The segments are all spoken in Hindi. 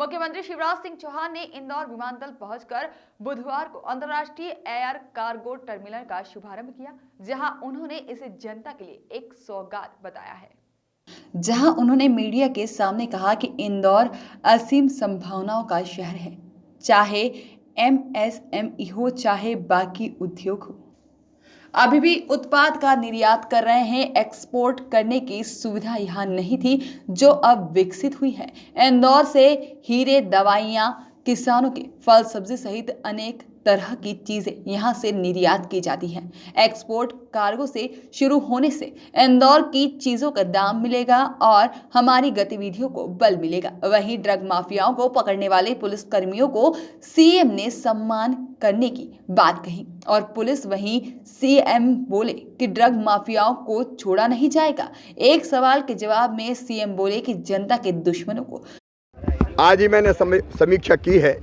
मुख्यमंत्री शिवराज सिंह चौहान ने इंदौर विमानतल पहुंचकर बुधवार को अंतर्राष्ट्रीय एयर कार्गो टर्मिनल का शुभारंभ किया, जहां उन्होंने इसे जनता के लिए एक सौगात बताया है। जहां उन्होंने मीडिया के सामने कहा कि इंदौर असीम संभावनाओं का शहर है, चाहे एमएसएमई हो चाहे बाकी उद्योग हो। अभी भी उत्पाद का निर्यात कर रहे हैं। एक्सपोर्ट करने की सुविधा यहाँ नहीं थी जो अब विकसित हुई है। इंदौर से हीरे, दवाइयाँ, किसानों के फल सब्जी सहित अनेक तरह की चीजें यहाँ से निर्यात की जाती हैं। एक्सपोर्ट कार्गो से शुरू होने से इंदौर की चीजों का दाम मिलेगा और हमारी गतिविधियों को बल मिलेगा। वहीं ड्रग माफियाओं को पकड़ने वाले पुलिस कर्मियों को सीएम ने सम्मान करने की बात कही और पुलिस वहीं सीएम बोले कि ड्रग माफियाओं को छोड़ा नहीं जाएगा। एक सवाल के जवाब में सीएम बोले कि जनता के दुश्मनों को आज ही मैंने समीक्षा की है,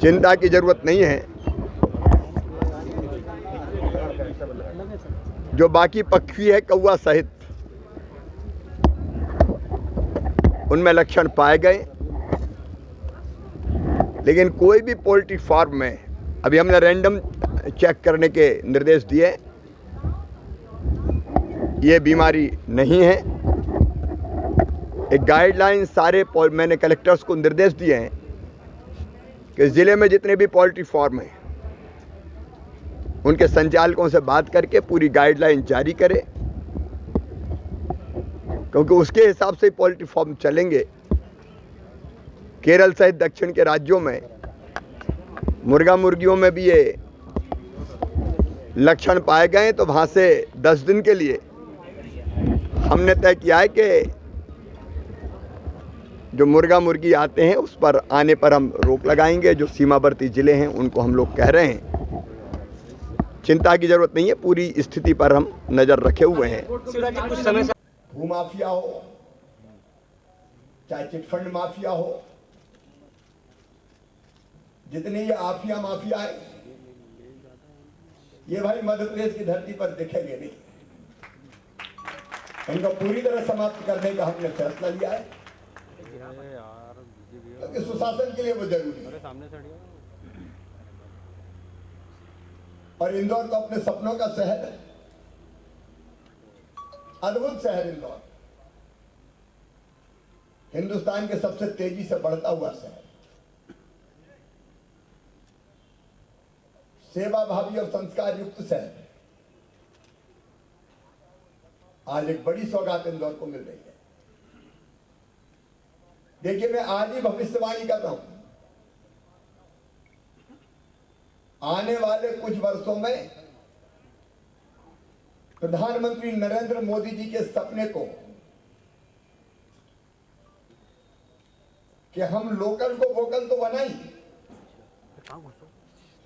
चिंता की जरूरत नहीं है। जो बाकी पक्षी है कौवा सहित, उनमें लक्षण पाए गए, लेकिन कोई भी पोल्ट्री फार्म में अभी हमने रैंडम चेक करने के निर्देश दिए, ये बीमारी नहीं है। एक गाइडलाइन सारे मैंने कलेक्टर्स को निर्देश दिए हैं कि ज़िले में जितने भी पोल्ट्री फार्म हैं उनके संचालकों से बात करके पूरी गाइडलाइन जारी करें, क्योंकि उसके हिसाब से पोल्ट्री फार्म चलेंगे। केरल सहित दक्षिण के राज्यों में मुर्गा मुर्गियों में भी ये लक्षण पाए गए, तो वहाँ से 10 दिन के लिए हमने तय किया है कि जो मुर्गा मुर्गी आते हैं उस पर आने पर हम रोक लगाएंगे। जो सीमावर्ती ज़िले हैं उनको हम लोग कह रहे हैं, चिंता की जरूरत नहीं है, पूरी स्थिति पर हम नज़र रखे हुए हैं। भूमाफिया हो चाहे चिटफंड माफिया हो, जितनी ये आफिया माफिया है, ये भाई मध्य प्रदेश की धरती पर दिखेंगे नहीं। इनको पूरी तरह समाप्त करने का हमने फैसला लिया है, क्योंकि सुशासन के लिए वो जरूरी है। और इंदौर तो अपने सपनों का शहर है, अद्भुत शहर इंदौर, हिंदुस्तान के सबसे तेजी से बढ़ता हुआ शहर, सेवा भावी और संस्कार युक्त शहर। आज एक बड़ी सौगात इंदौर को मिल रही है। देखिए, मैं आज ही भविष्यवाणी कर रहा हूं, आने वाले कुछ वर्षों में प्रधानमंत्री नरेंद्र मोदी जी के सपने को कि हम लोकल को वोकल तो बनाएंगे,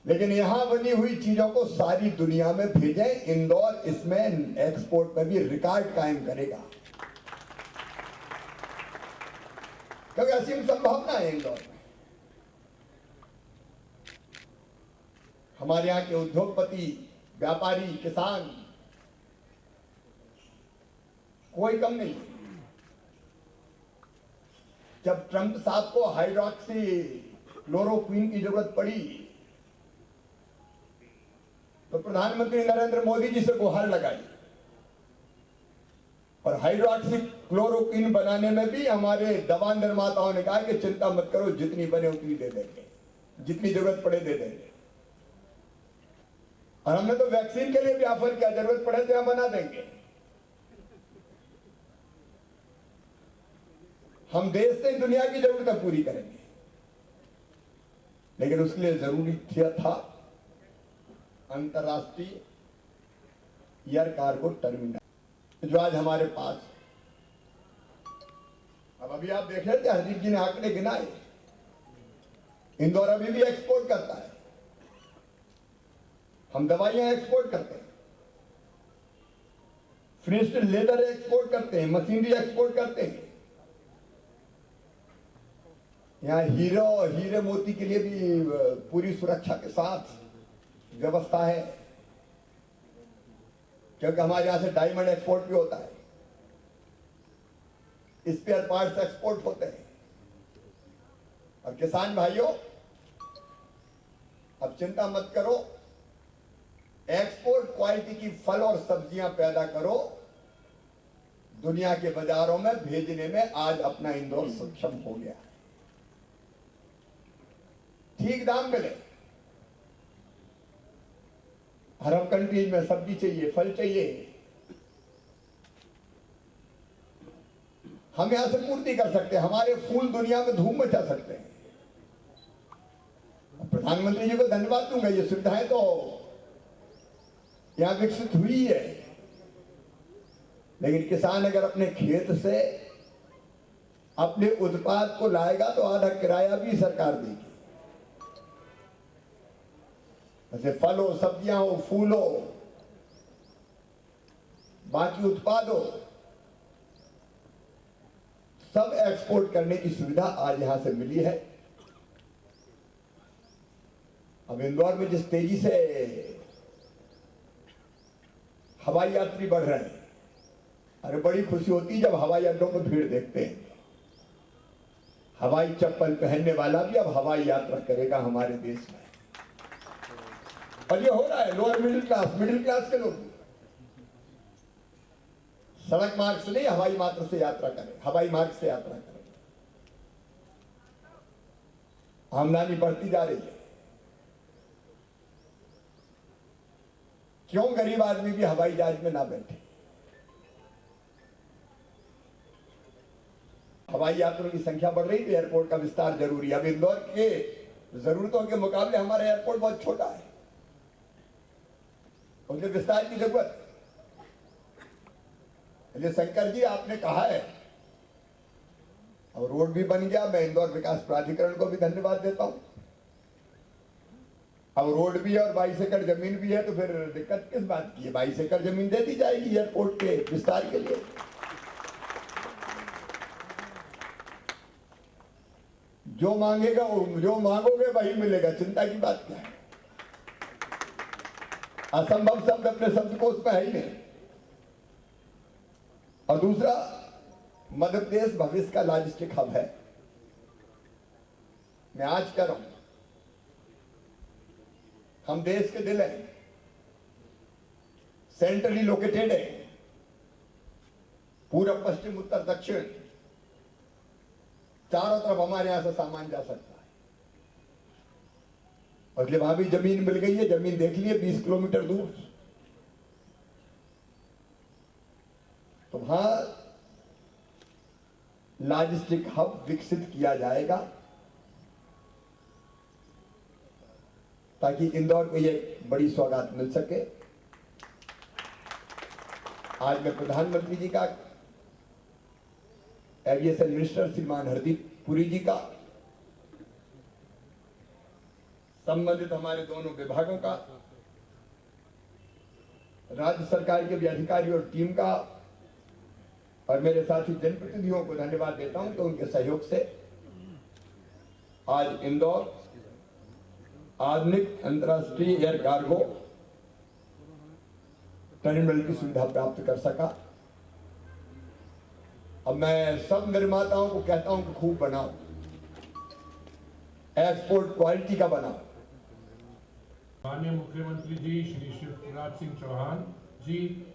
लेकिन यहां बनी हुई चीजों को सारी दुनिया में भेजें। इंदौर इसमें एक्सपोर्ट में भी रिकॉर्ड कायम करेगा, क्योंकि असीम संभावना है इंदौर में। हमारे यहाँ के उद्योगपति, व्यापारी, किसान कोई कम नहीं। जब ट्रंप साहब को हाइड्रोक्सी क्लोरोक्विन की जरूरत पड़ी तो प्रधानमंत्री नरेंद्र मोदी जी से गुहार लगाई, और हाइड्रोक्सी क्लोरोक्विन बनाने में भी हमारे दवा निर्माताओं ने कहा कि चिंता मत करो, जितनी बने उतनी दे देंगे, जितनी जरूरत पड़े दे देंगे। और हमने तो वैक्सीन के लिए भी ऑफर किया, जरूरत पड़े तो हम बना देंगे। हम देश से दुनिया की जरूरतें पूरी करेंगे, लेकिन उसके लिए जरूरी था अंतर्राष्ट्रीय एयर कार्गो टर्मिनल, जो आज हमारे पास। अब अभी आप देख रहे थे, हरदीप जी ने आंकड़े गिनाए, इंदौर अभी भी एक्सपोर्ट करता है। हम दवाइयां एक्सपोर्ट करते हैं, फिनिश्ड लेदर एक्सपोर्ट करते हैं, मशीनरी एक्सपोर्ट करते हैं। यहाँ हीरे मोती के लिए भी पूरी सुरक्षा के साथ व्यवस्था है, क्योंकि हमारे यहां से डायमंड एक्सपोर्ट भी होता है। स्पेयर पार्ट्स एक्सपोर्ट होते हैं। और किसान भाइयों, अब चिंता मत करो, एक्सपोर्ट क्वालिटी की फल और सब्जियां पैदा करो, दुनिया के बाजारों में भेजने में आज अपना इंदौर सक्षम हो गया है। ठीक दाम मिले। अरब कंट्रीज में सब्जी चाहिए, फल चाहिए, हम यहां से पूर्ति कर सकते हैं, हमारे फूल दुनिया में धूम मचा सकते हैं। प्रधानमंत्री जी को धन्यवाद दूंगा, ये सुविधाएं तो यहां विकसित हुई है, लेकिन किसान अगर अपने खेत से अपने उत्पाद को लाएगा तो आधा किराया भी सरकार देगी। जैसे फल हो, सब्जियां हो, फूल हो, बाकी उत्पाद हो, सब एक्सपोर्ट करने की सुविधा आज यहां से मिली है। अब इंदौर में जिस तेजी से हवाई यात्री बढ़ रहे हैं, अरे बड़ी खुशी होती है जब हवाई अड्डों में भीड़ देखते हैं। हवाई चप्पल पहनने वाला भी अब हवाई यात्रा करेगा हमारे देश में, और ये हो रहा है। लोअर मिडिल क्लास के लोग सड़क मार्ग से नहीं, हवाई मार्ग से यात्रा करें, हवाई मार्ग से यात्रा करें। आमदनी बढ़ती जा रही है। क्यों गरीब आदमी भी हवाई जहाज में ना बैठे? हवाई यात्रियों की संख्या बढ़ रही है, एयरपोर्ट का विस्तार जरूरी है। अब इंदौर के जरूरतों के मुकाबले हमारा एयरपोर्ट बहुत छोटा है, उनके विस्तार की जरूरत है। इसलिए शंकर जी, आपने कहा है, और रोड भी बन गया। मैं इंदौर विकास प्राधिकरण को भी धन्यवाद देता हूं। अब रोड भी है और 22 एकड़ जमीन भी है, तो फिर दिक्कत किस बात की है? 22 एकड़ जमीन दे दी जाएगी एयरपोर्ट के विस्तार के लिए। जो मांगेगा, जो मांगोगे वही मिलेगा, चिंता की बात क्या है? असंभव शब्द अपने शब्दकोश में है ही नहीं। और दूसरा, मध्य प्रदेश भविष्य का लॉजिस्टिक हब है। मैं आज कह रहा हूं, हम देश के दिल हैं, सेंट्रली लोकेटेड है, पूरब पश्चिम उत्तर दक्षिण चारों तरफ हमारे यहां से सामान जा सकता है। और इसलिए वहां भी जमीन मिल गई है, जमीन देख लिए 20 किलोमीटर दूर, तो वहां लॉजिस्टिक हब विकसित किया जाएगा, ताकि इंदौर को ये बड़ी सौगात मिल सके। आज मैं प्रधानमंत्री जी का, एविएशन मिनिस्टर श्रीमान हरदीप पुरी जी का, संबंधित हमारे दोनों विभागों का, राज्य सरकार के भी अधिकारी और टीम का, और मेरे साथी जनप्रतिनिधियों को धन्यवाद देता हूं कि उनके सहयोग से आज इंदौर आधुनिक अंतर्राष्ट्रीय एयर कार्गो टर्मिनल की सुविधा प्राप्त कर सका। अब मैं सब निर्माताओं को कहता हूं कि खूब बनाओ, एक्सपोर्ट क्वालिटी का बनाओ। माननीय मुख्यमंत्री जी श्री शिवराज सिंह चौहान जी,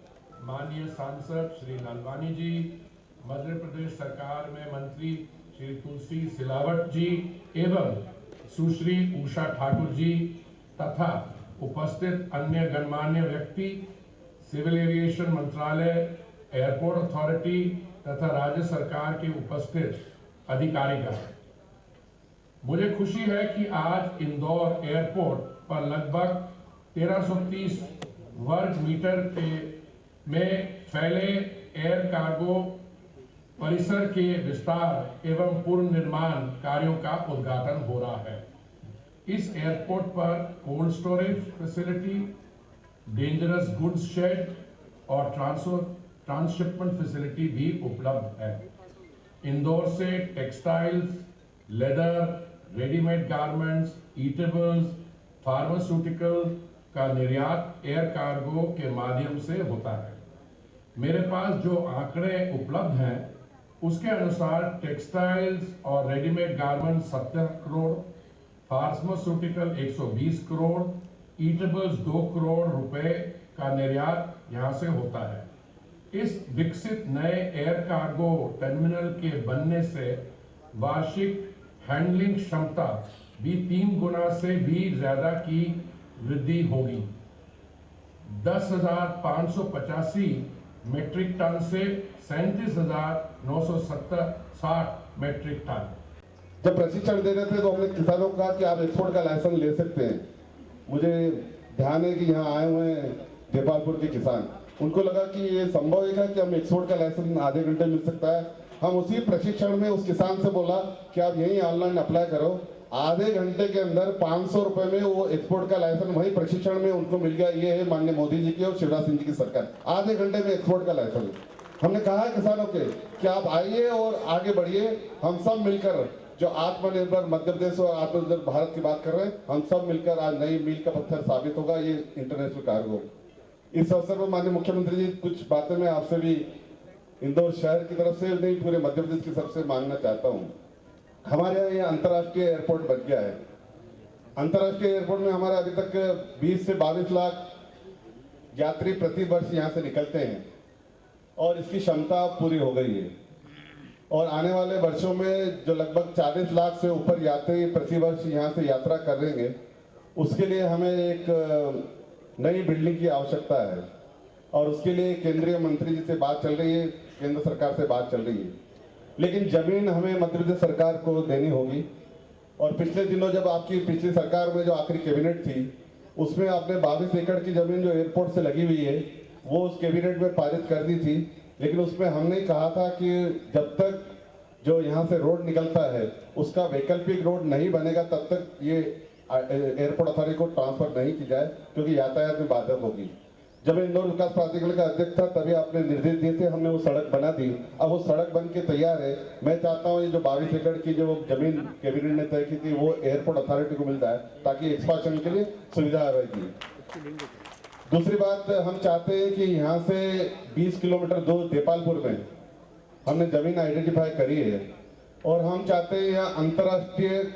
माननीय सांसद श्री लालवानी जी, मध्य प्रदेश सरकार में मंत्री श्री तुलसी सिलावट जी एवं सुश्री उषा ठाकुर जी तथा उपस्थित अन्य गणमान्य व्यक्ति, सिविल एविएशन मंत्रालय, एयरपोर्ट अथॉरिटी तथा राज्य सरकार के उपस्थित अधिकारीगण, मुझे खुशी है कि आज इंदौर एयरपोर्ट पर लगभग 1330 वर्ग मीटर में फैले एयर कार्गो परिसर के विस्तार एवं पूर्ण निर्माण कार्यों का उद्घाटन हो रहा है। इस एयरपोर्ट पर cold storage facility, dangerous goods shed और ट्रांसशिपमेंट फैसिलिटी भी उपलब्ध है। इंदौर से textiles, leather, readymade garments, eatables, pharmaceutical का निर्यात एयर कार्गो के माध्यम से होता है। मेरे पास जो आंकड़े उपलब्ध हैं उसके अनुसार टेक्सटाइल्स और readymade garment 70 crore, pharmaceutical 120 crore, eatables 2 crore रुपए का निर्यात यहां से होता है। इस विकसित नए एयर कार्गो टर्मिनल के बनने से वार्षिक हैंडलिंग क्षमता भी 3 गुना से भी ज्यादा की वृद्धि होगी। 10,585 मीट्रिक टन से 37,960 मीट्रिक टन। जब प्रशिक्षण दे रहे थे तो हमने किसानों को कहा कि आप एक्सपोर्ट का लाइसेंस ले सकते हैं। मुझे ध्यान है कि यहाँ आए हुए हैं देपालपुर के किसान, उनको लगा कि ये संभव है कि हम एक्सपोर्ट का लाइसेंस आधे घंटे मिल सकता है। हम उसी प्रशिक्षण में उस किसान से बोला कि आप यहीं ऑनलाइन अप्लाई करो। आधे घंटे के अंदर 500 रुपए में वो एक्सपोर्ट का लाइसेंस वही प्रशिक्षण में उनको मिल गया। ये है माननीय मोदी जी की और शिवराज सिंह जी की सरकार, आधे घंटे में एक्सपोर्ट का लाइसेंस। हमने कहा किसानों के कि आप आइए और आगे बढ़िए, हम सब मिलकर जो आत्मनिर्भर मध्य प्रदेश और आत्मनिर्भर भारत की बात कर रहे हैं, हम सब मिलकर आज नई मील का पत्थर साबित होगा ये इंटरनेशनल कार्गो। इस अवसर पर माननीय मुख्यमंत्री जी कुछ बातें मैं आपसे भी इंदौर शहर की तरफ से नहीं पूरे मध्य प्रदेश की तरफ से मांगना चाहता हूँ। हमारे यहाँ ये अंतर्राष्ट्रीय एयरपोर्ट बन गया है। अंतर्राष्ट्रीय एयरपोर्ट में हमारे अभी तक 20 से 22 लाख यात्री प्रति वर्ष यहाँ से निकलते हैं और इसकी क्षमता पूरी हो गई है। और आने वाले वर्षों में जो लगभग 40 लाख से ऊपर यात्री प्रति वर्ष यहाँ से यात्रा करेंगे, उसके लिए हमें एक नई बिल्डिंग की आवश्यकता है और उसके लिए केंद्रीय मंत्री जी से बात चल रही है, केंद्र सरकार से बात चल रही है। लेकिन जमीन हमें मध्य प्रदेश सरकार को देनी होगी। और पिछले दिनों जब आपकी पिछली सरकार में जो आखिरी कैबिनेट थी, उसमें आपने 22 एकड़ की जमीन जो एयरपोर्ट से लगी हुई है वो उस कैबिनेट में पारित कर दी थी। लेकिन उसमें हमने कहा था कि जब तक जो यहाँ से रोड निकलता है उसका वैकल्पिक रोड नहीं बनेगा तब तक ये एयरपोर्ट अथॉरिटी को ट्रांसफर नहीं की जाए, क्योंकि यातायात में बाधक होगी। जब मैं इंदौर विकास प्राधिकरण का अध्यक्ष था तभी आपने निर्देश दिए थे, हमने वो सड़क बना दी। अब वो सड़क बन के तैयार है। मैं चाहता हूँ ये जो 22 एकड़ की जो जमीन कैबिनेट ने तय की थी वो एयरपोर्ट अथॉरिटी को मिल जाए ताकि एक्सपांशन के लिए सुविधा रहेगी। दूसरी बात, हम चाहते हैं कि यहाँ से 20 किलोमीटर दूर देपालपुर में हमने जमीन आइडेंटिफाई करी है और हम चाहते हैं यहाँ अंतर्राष्ट्रीय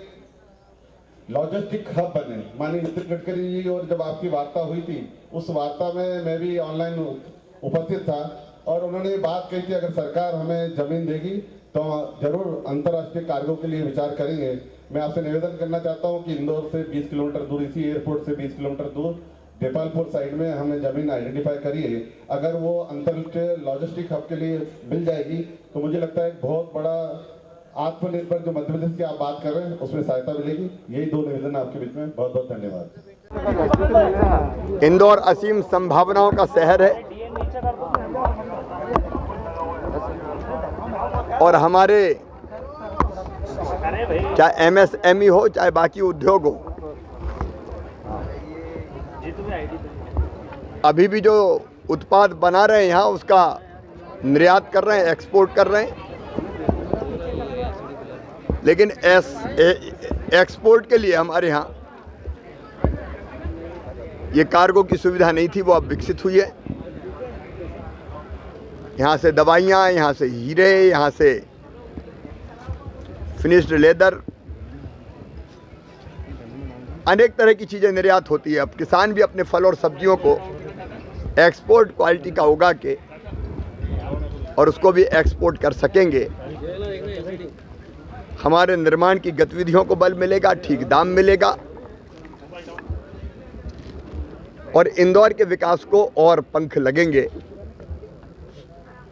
लॉजिस्टिक हब बने। माननीय नितिन गडकरी जी और जब आपकी वार्ता हुई थी उस वार्ता में मैं भी ऑनलाइन उपस्थित था और उन्होंने बात कही थी अगर सरकार हमें जमीन देगी तो जरूर अंतर्राष्ट्रीय कार्गो के लिए विचार करेंगे। मैं आपसे निवेदन करना चाहता हूँ कि इंदौर से 20 किलोमीटर दूर, इसी एयरपोर्ट से 20 किलोमीटर दूर देपालपुर साइड में हमने जमीन आइडेंटिफाई करी है। अगर वो अंतर्राष्ट्रीय लॉजिस्टिक हब के लिए मिल जाएगी तो मुझे लगता है एक बहुत बड़ा आत्मनिर्भर जो मध्य प्रदेश की आप बात कर रहे हैं उसमें सहायता मिलेगी। यही 2 निवेदन आपके बीच में। बहुत बहुत धन्यवाद। इंदौर असीम संभावनाओं का शहर है और हमारे चाहे MSME हो चाहे बाकी उद्योग हो, अभी भी जो उत्पाद बना रहे हैं यहाँ उसका निर्यात कर रहे हैं, एक्सपोर्ट कर रहे हैं। लेकिन एक्सपोर्ट के लिए हमारे यहाँ ये कार्गो की सुविधा नहीं थी, वो अब विकसित हुई है। यहाँ से दवाइयाँ, यहाँ से हीरे, यहाँ से फिनिश्ड लेदर, अनेक तरह की चीज़ें निर्यात होती है। अब किसान भी अपने फल और सब्जियों को एक्सपोर्ट क्वालिटी का उगा के और उसको भी एक्सपोर्ट कर सकेंगे। हमारे निर्माण की गतिविधियों को बल मिलेगा, ठीक दाम मिलेगा और इंदौर के विकास को और पंख लगेंगे।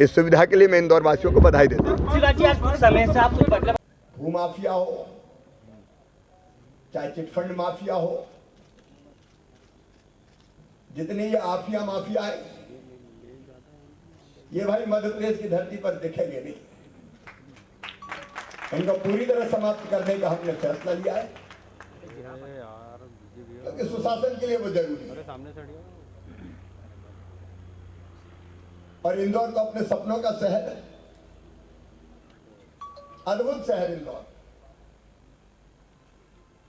इस सुविधा के लिए मैं इंदौर वासियों को बधाई देता हूँ। भूमाफिया हो चाहे चिटफंड माफिया हो, जितने ये आफिया माफिया है ये भाई मध्य प्रदेश की धरती पर दिखेंगे नहीं। इनको पूरी तरह समाप्त करने का हमने फैसला लिया है क्योंकि सुशासन के लिए वो जरूरी है। और इंदौर तो अपने सपनों का शहर है, अद्भुत शहर इंदौर,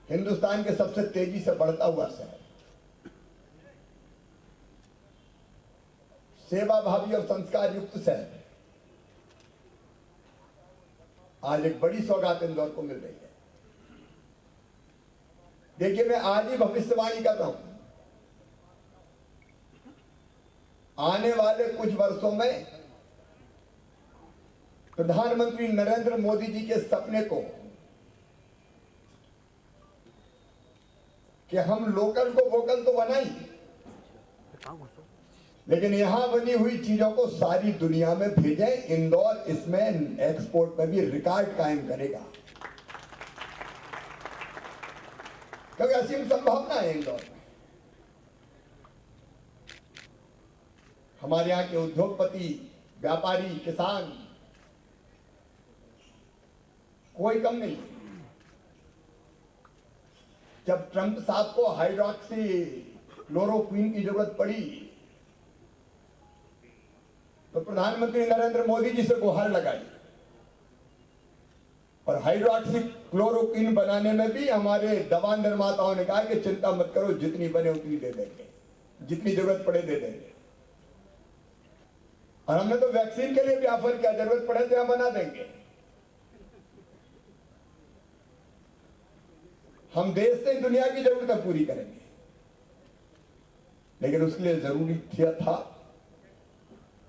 हिंदुस्तान के सबसे तेजी से बढ़ता हुआ शहर, सेवा भावी और संस्कार युक्त शहर। आज एक बड़ी सौगात इंदौर को मिल रही है। देखिए, मैं आज ही भविष्यवाणी कर रहा हूं, आने वाले कुछ वर्षों में प्रधानमंत्री नरेंद्र मोदी जी के सपने को कि हम लोकल को वोकल तो बनाएंगे, लेकिन यहां बनी हुई चीजों को सारी दुनिया में भेजें। इंदौर इसमें एक्सपोर्ट में भी रिकॉर्ड कायम करेगा, क्योंकि असीम संभावना है इंदौर में। हमारे यहां के उद्योगपति, व्यापारी, किसान कोई कम नहीं। जब ट्रंप साहब को हाइड्रोक्सी क्लोरोक्विन की जरूरत पड़ी तो प्रधानमंत्री नरेंद्र मोदी जी से गुहार लगाई, और हाइड्रोक्सी क्लोरोक्विन बनाने में भी हमारे दवा निर्माताओं ने कहा कि चिंता मत करो, जितनी बने उतनी दे देंगे, जितनी जरूरत पड़े दे देंगे। और हमने तो वैक्सीन के लिए भी ऑफर किया, जरूरत पड़े तो हम बना देंगे। हम देश से दुनिया की जरूरतें पूरी करेंगे, लेकिन उसके लिए जरूरी था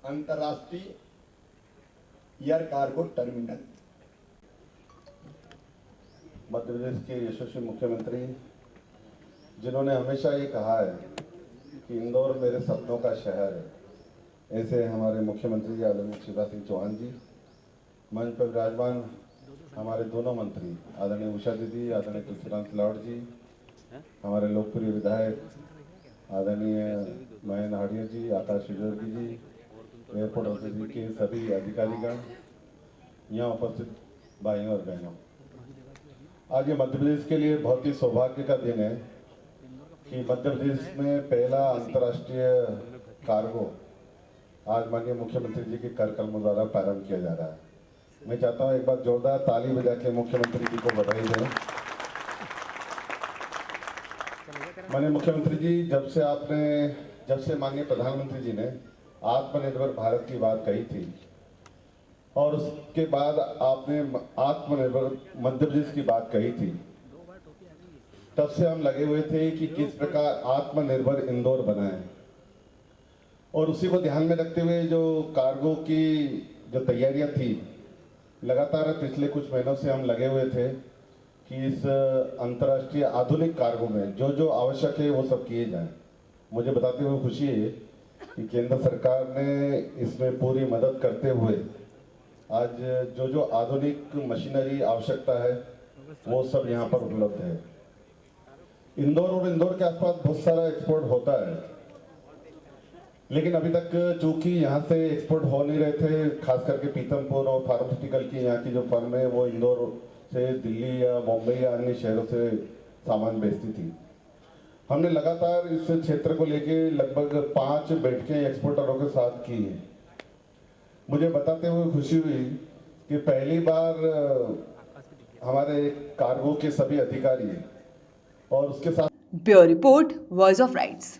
अंतर्राष्ट्रीय air cargo terminal. Madhya Pradesh के यशस्वी मुख्यमंत्री जिन्होंने हमेशा ये कहा है कि इंदौर मेरे सपनों का शहर है, ऐसे हमारे मुख्यमंत्री जी आदरणीय शिवराज सिंह चौहान जी, मंच पर विराजमान हमारे दोनों मंत्री आदरणीय उषा दीदी, आदरणीय तुलसीराम सिलावट जी, हमारे लोकप्रिय विधायक आदरणीय महेंद्र हाड़िया जी, आकाश विजयवर्गीय जी, एयरपोर्ट अथॉरिटी के सभी अधिकारीगण, यहाँ उपस्थित भाइयों और बहनों, आज ये मध्य प्रदेश के लिए बहुत ही सौभाग्य का दिन है कि मध्य प्रदेश में पहला अंतर्राष्ट्रीय कार्गो आज माननीय मुख्यमंत्री जी के कर कलमों द्वारा प्रारंभ किया जा रहा है। मैं चाहता हूँ एक बार जोरदार ताली बजा के मुख्यमंत्री जी को बधाई दें। माननीय मुख्यमंत्री जी, जब से माननीय प्रधानमंत्री जी ने आत्मनिर्भर भारत की बात कही थी और उसके बाद आपने आत्मनिर्भर मध्य प्रदेश की बात कही थी, तब से हम लगे हुए थे कि किस प्रकार आत्मनिर्भर इंदौर बनाएं, और उसी को ध्यान में रखते हुए जो कार्गो की जो तैयारियां थी, लगातार पिछले कुछ महीनों से हम लगे हुए थे कि इस अंतर्राष्ट्रीय आधुनिक कार्गो में जो जो आवश्यक है वो सब किए जाएं। मुझे बताते हुए खुशी है कि केंद्र सरकार ने इसमें पूरी मदद करते हुए आज जो जो आधुनिक मशीनरी आवश्यकता है वो सब यहाँ पर उपलब्ध है। इंदौर और इंदौर के आसपास बहुत सारा एक्सपोर्ट होता है, लेकिन अभी तक चूंकि यहाँ से एक्सपोर्ट हो नहीं रहे थे, खास करके पीतमपुर और फार्मास्यूटिकल की यहाँ की जो फर्म है वो इंदौर से दिल्ली या मुंबई या अन्य शहरों से सामान भेजती थी। हमने लगातार इस क्षेत्र को लेके लगभग 5 बैठकें एक्सपोर्टरों के साथ की हैं। मुझे बताते हुए खुशी हुई कि पहली बार हमारे कार्गो के सभी अधिकारी और उसके साथ bureau report, voice of rights.